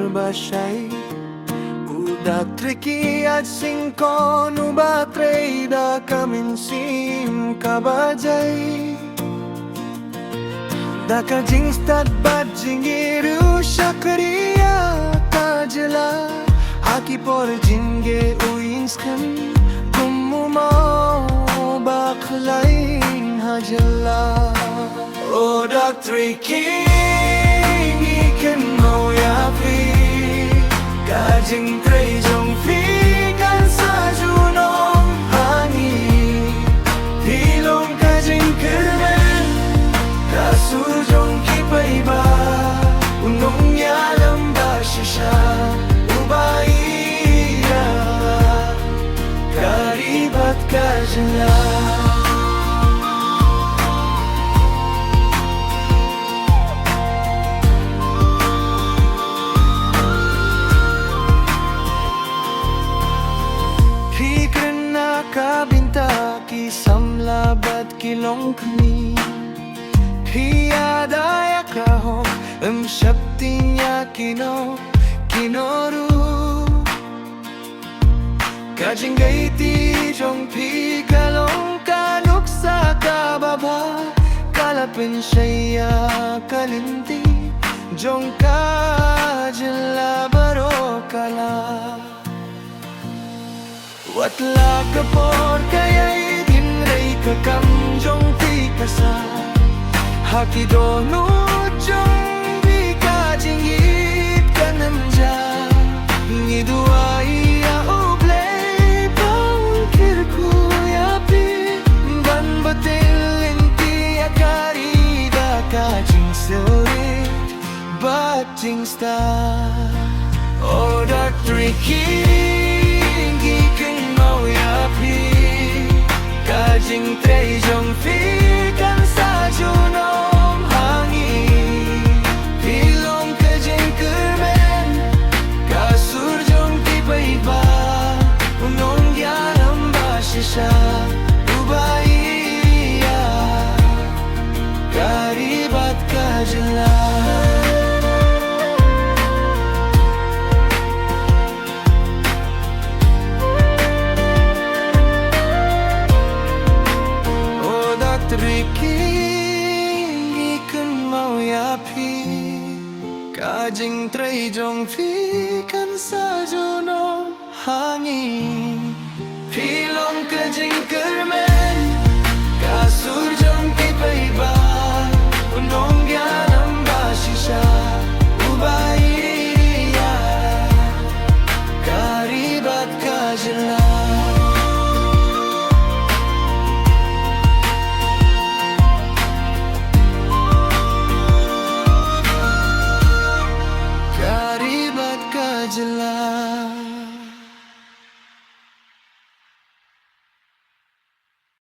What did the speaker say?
berbashai Udak triki at singkon ubatre da kaminsim kabajai Da kajing stad bajing iru shakriya tajla Aki por jinge uinskan kumumau baklain hajla Udak triki ikan mau yapi Kajing tray jong fi kan sa junong hangi Hilong kajing kermen Kasur jong kipay ba Unong yalam ba shisha Ubaiya Karibat kajla Kabinta ki samlabat kilong kani Hiyadaya kahok shaktinya kinoru Kajingaiti jong pi kalong kanuk sa kababa Kalapin siya kalinti jong kajila baro kala Watla kapor kaya'y dinray kakam jong ti kasa Haki dono jong di kajingit kanamja Ngiduay ublay paung kirkuyapi Ban batil inti akarida kajing silit Bating star Odak tricky Kajing tray jong fi kan sa junong hangi Hilong kajing kermen Kasur jong tipay ba Unong yaram ba shisha Ubaiya Karibat kajla Triking ikan mau yapi Kajing tray jong fi kan sa junong hangi Pilong kajing kermen Kasur jong kipay ba Unong yanam ba shisha Ubaiya Karibat kajla